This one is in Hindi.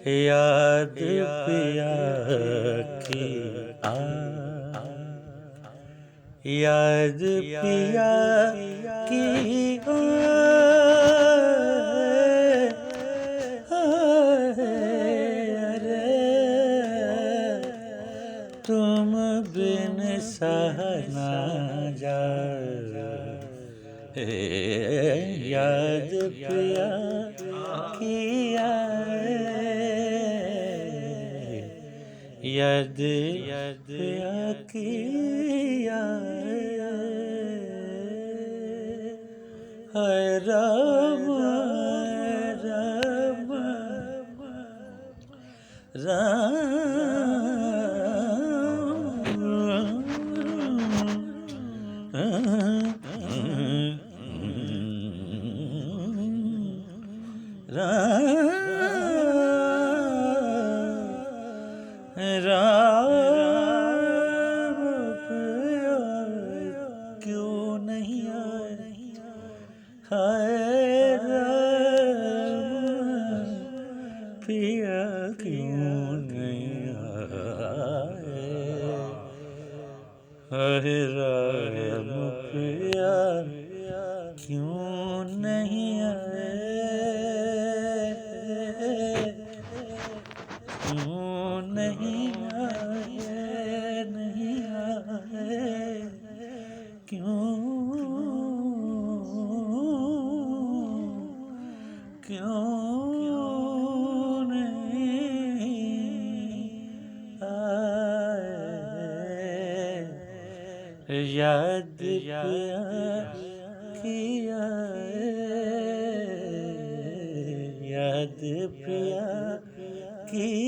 याद पिया की याद पिया की अरे तुम बिन सहा ना जाए याद पिया की याद पिया की राम राम राम पिया क्यों नहीं आए हाय राम पिया क्यों नहीं आए हाय राम पिया क्यों नहीं आए क्यों नहीं आए नहीं आए क्यों नहीं आए याद पिया किया याद पिया की